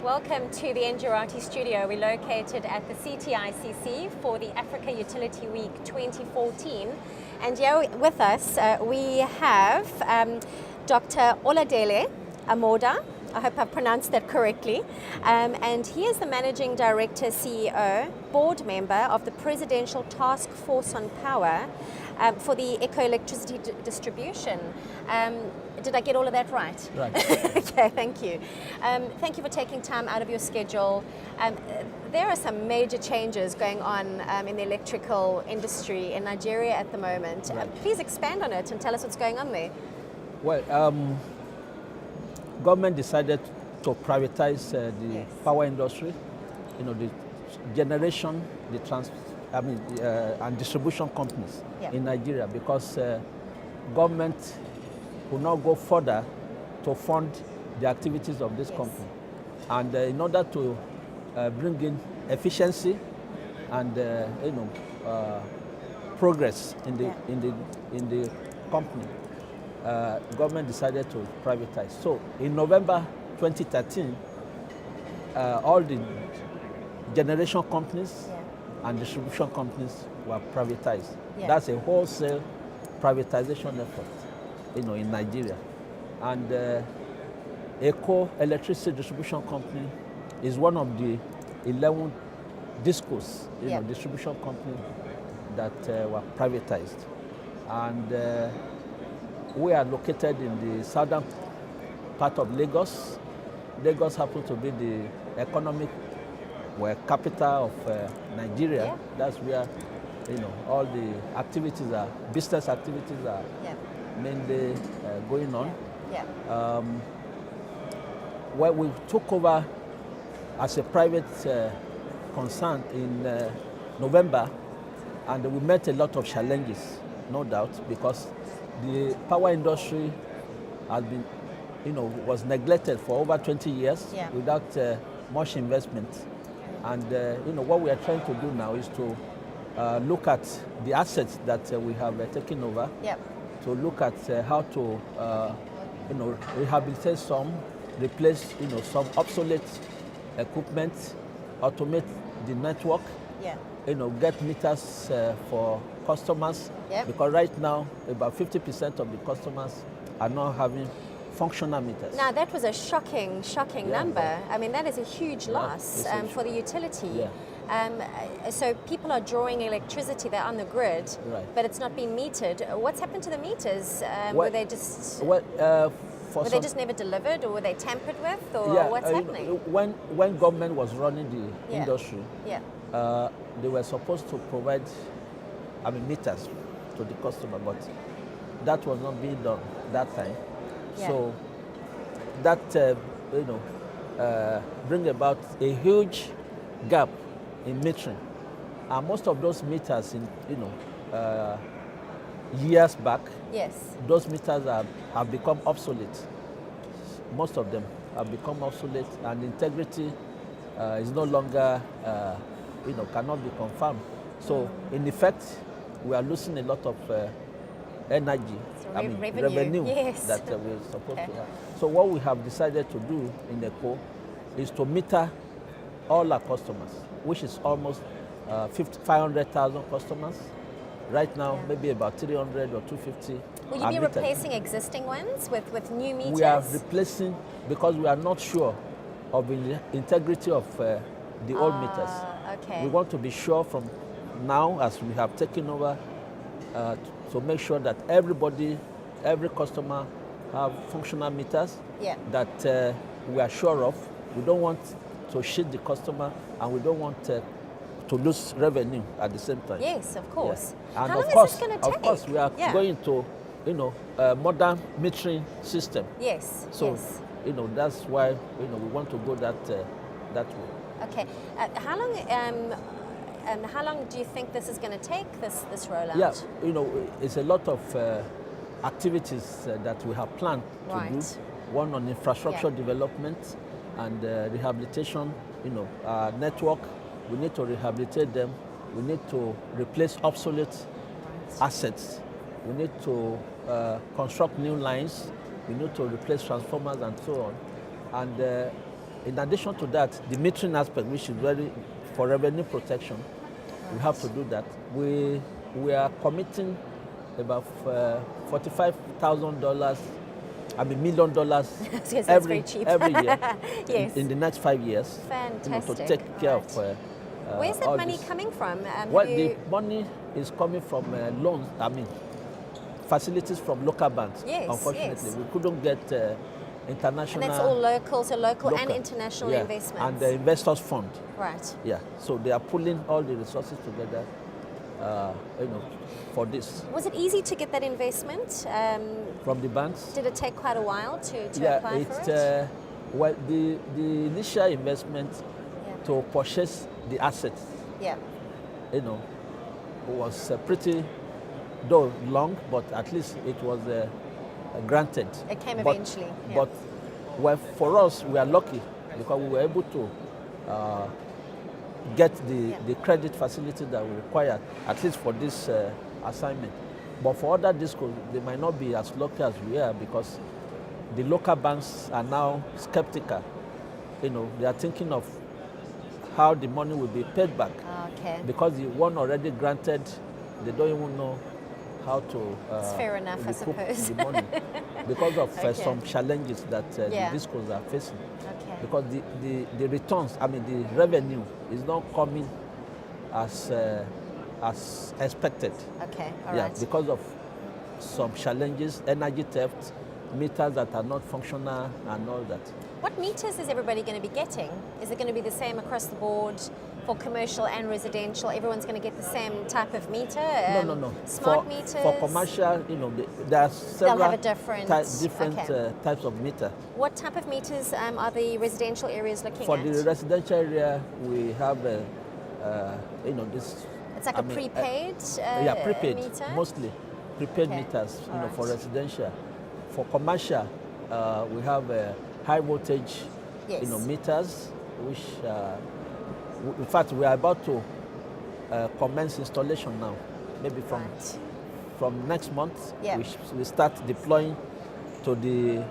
Welcome to the Njurati studio. We're located at the CTICC for the Africa Utility Week 2014. And here with us, we have Dr. Oladele Amoda. I hope I've pronounced that correctly. And he is the Managing Director, CEO, Board Member of the Presidential Task Force on Power for the Eko Electricity Distribution. Did I get all of that right? Right. Okay, thank you. Thank you for taking time out of your schedule. There are some major changes going on in the electrical industry in Nigeria at the moment. Right. Please expand on it and tell us what's going on there. Well, government decided to privatize the Yes. power industry, the generation, and distribution companies Yeah. in Nigeria, because government will not go further to fund the activities of this Yes. company. And in order to bring in efficiency and progress in the Yeah. in the company, government decided to privatize. So in November 2013, all the generation companies Yeah. and distribution companies were privatized. Yeah. That's a wholesale privatization effort, in Nigeria. And Eko Electricity Distribution Company is one of the 11 discos, Yeah. distribution companies that were privatized. And we are located in the southern part of Lagos. Lagos happens to be the economic capital of Nigeria. Yeah. That's where all the activities are, business activities are Yeah. mainly going on. Yeah. Well, we took over as a private concern in November, and we met a lot of challenges, no doubt, because the power industry has been, was neglected for over 20 years Yeah. without much investment. And what we are trying to do now is to look at the assets that we have taken over, Yeah. to look at how to rehabilitate some, replace some obsolete equipment, automate the network, Yeah. get meters for customers. Yep. Because right now about 50% of the customers are not having functional meters. Now that was a shocking Yeah. number. I mean, that is a huge loss it's a for the utility. Yeah. So people are drawing electricity, they're on the grid, Right. but it's not being metered. What's happened to the meters? Were Well- they just For were they just never delivered, or were they tampered with, or yeah, what's happening? When government was running the Yeah. industry, Yeah. they were supposed to provide, meters to the customer, but that was not being done that time. Yeah. So that bring about a huge gap in metering, and most of those meters years back, Yes. those meters have become obsolete. Most of them have become obsolete, and integrity is no longer, cannot be confirmed. So, in effect, we are losing a lot of energy, So revenue. Yes. that we're supposed Okay. to have. So, what we have decided to do in Eko is to meter all our customers, which is almost 500,000 customers. Right now, Yeah. maybe about 300 or 250. Will you are be metered. replacing existing ones with new meters? We are replacing because we are not sure of the integrity of the old meters. Okay. We want to be sure from now, as we have taken over, to make sure that every customer have functional meters Yeah. that we are sure of. We don't want to cheat the customer, and we don't want to lose revenue at the same time. Yes, of course. Yeah. And How of long course, is this going to take? Of course, we are Yeah. going to, a modern metering system. Yes. So, yes. That's why we want to go that way. Okay. How long do you think this is going to take, this rollout? Yeah, it's a lot of activities that we have planned to Right. do. One on infrastructure Yeah. development and rehabilitation. Our network, we need to rehabilitate them. We need to replace obsolete assets. We need to construct new lines. We need to replace transformers and so on. And in addition to that, the metering aspect, which is very for revenue protection, we have to do that. We are committing about $45,000, $1 million every year yes. in the next 5 years. Fantastic. To take care of. Where's that money coming from? Well, the money is coming from loans. Facilities from local banks. Yes, unfortunately, yes. we couldn't get international. And that's all local, so local and international investments. And the investors fund. Right. Yeah. So they are pulling all the resources together, for this. Was it easy to get that investment? From the banks? Did it take quite a while to apply for it? Well, the initial investment to purchase the assets, was pretty, though long, but at least it was granted. It came eventually. But well, for us, we are lucky because we were able to get the credit facility that we required, at least for this assignment. But for other discos, they might not be as lucky as we are because the local banks are now skeptical. They are thinking of how the money will be paid back. Okay. Because the one already granted, they don't even know how to it's fair enough, I suppose. the money because of some challenges that the discos are facing. Okay. Because the returns, the revenue is not coming as expected. Okay, all right. Because of some challenges, energy theft, meters that are not functional and all that. What meters is everybody going to be getting? Is it going to be the same across the board for commercial and residential? Everyone's going to get the same type of meter? No. Smart meters? For commercial, there are several They'll have a different types of meter. What type of meters are the residential areas looking at? For the residential area, we have this. It's like a prepaid prepaid meter? Mostly prepaid meters, for residential. For commercial, we have high voltage, meters, which, in fact, we are about to commence installation now. Maybe from next month, we start deploying to the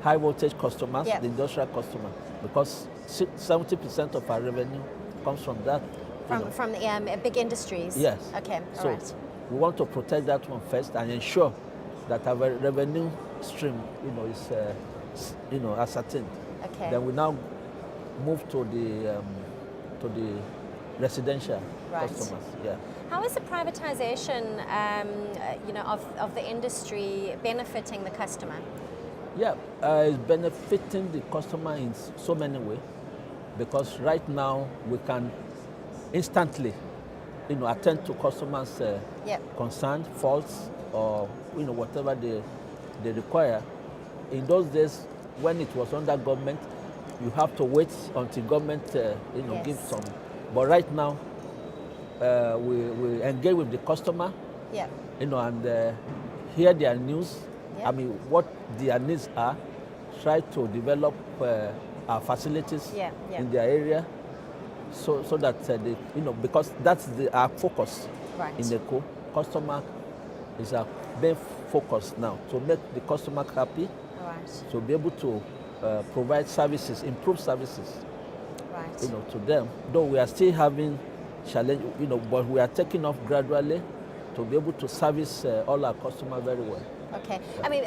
high voltage customers, the industrial customers, because 70% of our revenue comes from that. From the big industries? Yes. Okay, all right. We want to protect that one first and ensure that our revenue stream, is, ascertained. Okay. Then we now move to the residential customers. Yeah. How is the privatization, of the industry benefiting the customer? Yeah, it's benefiting the customer in so many ways because right now we can instantly, attend to customers' concerns, faults, or whatever they require. In those days, when it was under government, you have to wait until government, gives some. But right now, we engage with the customer, and hear their news. What their needs are. Try to develop our facilities in their area, so that because that's our focus in Eko. Customer is our main focus now to make the customer happy, to be able to provide services, improve services, to them. Though we are still having challenge, but we are taking off gradually to be able to service all our customers very well. Okay.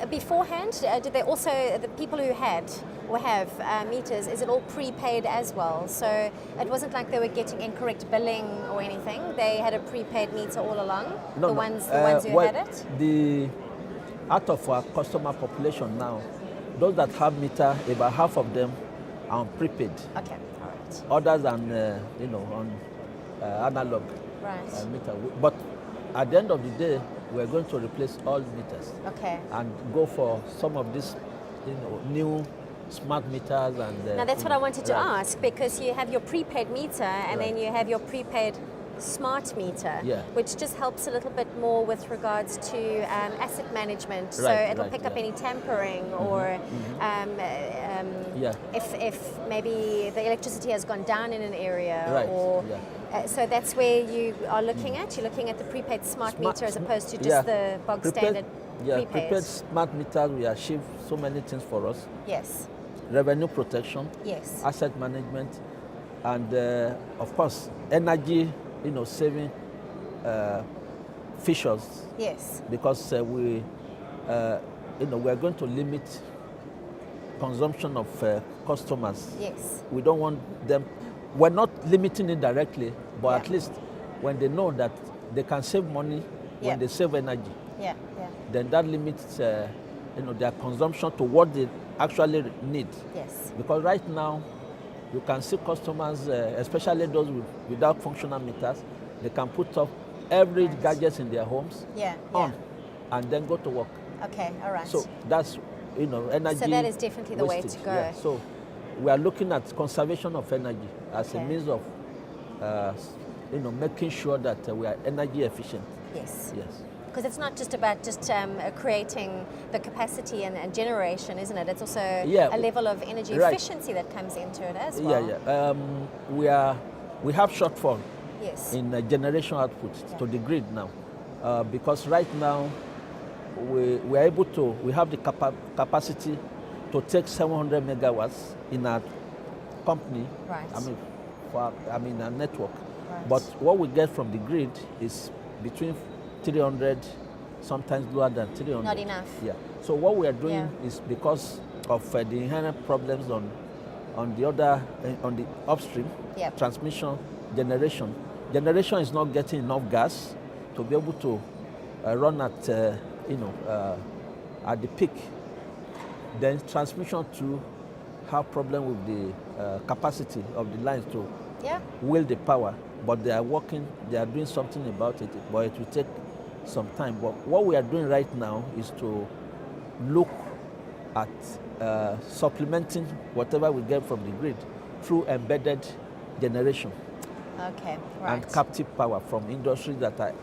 Beforehand, did they also, the people who had or have meters, is it all prepaid as well? So it wasn't like they were getting incorrect billing or anything. They had a prepaid meter all along. The ones who had it. Out of our customer population now, those that have meter, about half of them are on prepaid. Okay. All right. Others on analog meter. But at the end of the day, we're going to replace all meters. Okay. And go for some of these, new smart meters and. Now that's what I wanted to ask, because you have your prepaid meter and then you have your prepaid smart meter, which just helps a little bit more with regards to asset management. So it'll pick up any tampering or if maybe the electricity has gone down in an area or. So that's where you are looking at? You're looking at the prepaid smart meter as opposed to just the bog standard prepaid? Prepaid smart meters will achieve so many things for us. Yes. revenue protection, Yes. asset management, and of course, energy, saving features. Yes. Because we are going to limit consumption of customers. Yes. We don't want them. We're not limiting it directly, but Yeah. at least when they know that they can save money Yeah. when they save energy, Yeah. Yeah. then that limits their consumption to what they actually need. Yes. Because right now, you can see customers, especially those without functional meters, they can put up every Right. gadget in their homes Yeah. on and then go to work. Okay. All right. So that's, energy. So that is definitely the way to wastage. go. Yeah. So we are looking at conservation of energy as Okay. a means of, making sure that we are energy efficient. Yes. Yes. Because it's not just about creating the capacity and generation, isn't it? It's also Yeah. a level of energy Right. efficiency that comes into it as well. Yeah. We have shortfall Yes. in generation output to the grid now, because right now we are able to. We have the capacity to take 700 megawatts in our company. Right. Our network. Right. But what we get from the grid is between 300, sometimes lower than 300. Not enough. Yeah. So what we are doing Yeah. is because of the inherent problems on the upstream, Yep. transmission, generation. Generation is not getting enough gas to be able to run at at the peak. Then transmission to have problem with the capacity of the lines to Yeah. wield the power, but they are working, they are doing something about it, but it will take some time. But what we are doing right now is to look at supplementing whatever we get from the grid through embedded generation Okay. Right. and captive power from industries that are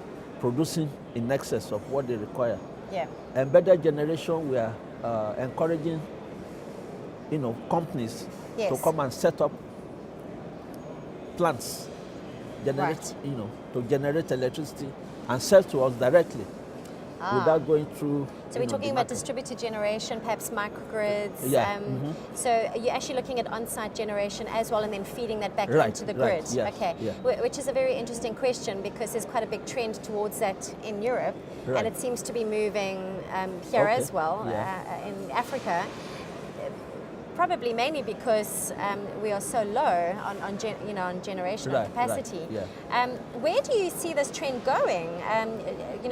producing in excess of what they require. Yeah. Embedded generation, we are encouraging, companies Yes. to come and set up plants, Right. to generate electricity and sell to us directly without going through. So we're talking the about market. distributed generation, perhaps microgrids. Yeah, So you're actually looking at on-site generation as well, and then feeding that back Right, into the right, grid. yes, Okay, yeah. Which is a very interesting question because there's quite a big trend towards that in Europe, Right. and it seems to be moving here Okay, as well yeah. in Africa. Probably mainly because we are so low on generation Right, capacity. right, yeah. Where do you see this trend going?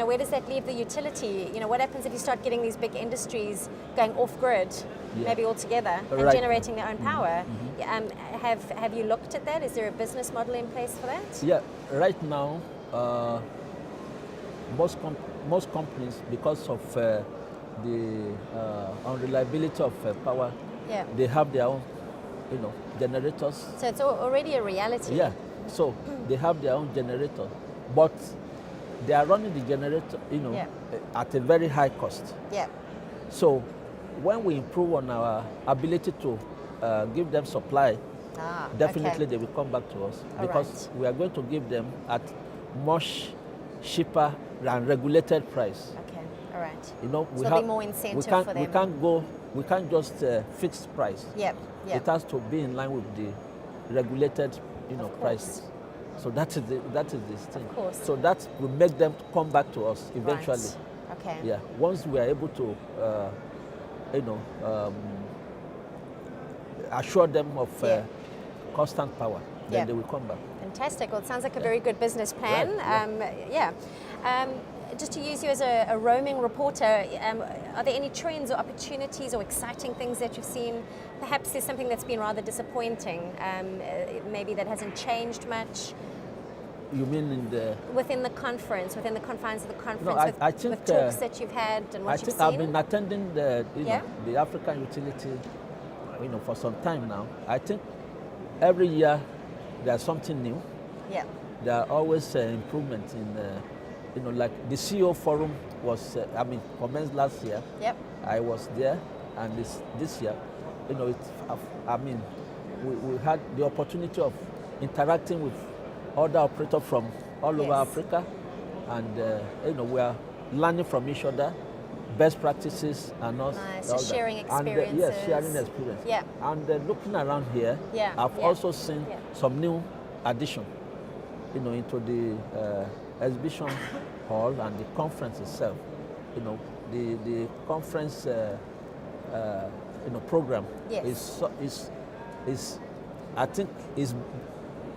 Where does that leave the utility? What happens if you start getting these big industries going off grid, Yeah. maybe altogether, and Right. generating their own power? Have you looked at that? Is there a business model in place for that? Yeah, right now, most companies, because of the unreliability of power, Yeah. they have their own, generators. So it's already a reality. Yeah, so they have their own generator, but they are running the generator, Yeah. at a very high cost. Yeah. So when we improve on our ability to give them supply, definitely okay. they will come back to us All because right. we are going to give them at much cheaper and regulated price. Okay. All right. We So there'll be more incentive for them. We can't just fix price. Yep. Yep. It has to be in line with the regulated, Of course. prices. So that is the thing. Of course. So that will make them come back to us eventually. Right. Okay. Yeah. Once we are able to, assure them of Yeah. constant power, then Yeah. they will come back. Fantastic. Well, it sounds like a very good business plan. Right, yeah. Just to use you as a roaming reporter, are there any trends or opportunities or exciting things that you've seen? Perhaps there's something that's been rather disappointing, maybe that hasn't changed much You mean in the? within the confines of the conference, No, I think, with talks that you've had and what I you've think seen? I've been attending Yeah. the African utility, for some time now. I think every year there's something new. Yeah. There are always improvements in, like the CEO forum was, commenced last year. Yep. I was there, and this year, we had the opportunity of interacting with other operators from all over Yes. Africa, and we are learning from each other, best practices and all, Nice, all so sharing that. And, experiences. yes, sharing experience. Yeah. And looking around here, Yeah, I've yeah, also seen yeah. some new addition, into the exhibition hall and the conference itself. The conference program Yes. is I think is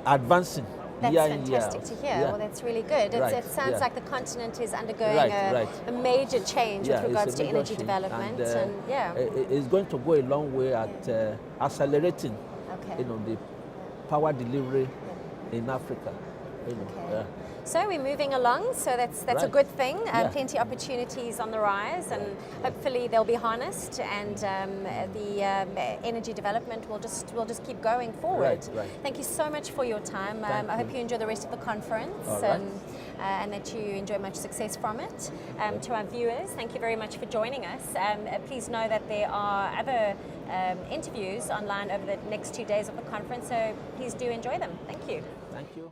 advancing. That's year in, year fantastic out. to hear. Yeah. Well, that's really good. Right, It sounds yeah. like the continent is undergoing Right. a major change Yeah, with regards it's a to major energy change, development. and yeah. it's going to go a long way at accelerating, Okay. the power delivery in Africa. Okay. Yeah. So we're moving along, so that's a Right. good thing. Yeah. Plenty of opportunities on the rise, and hopefully they'll be harnessed, and the energy development will just keep going forward. Right. Thank you so much for your time. Thank I hope you. you enjoy the rest of the conference, All right. and that you enjoy much success from it. To our viewers, thank you very much for joining us. Please know that there are other interviews online over the next 2 days of the conference, so please do enjoy them. Thank you. Thank you.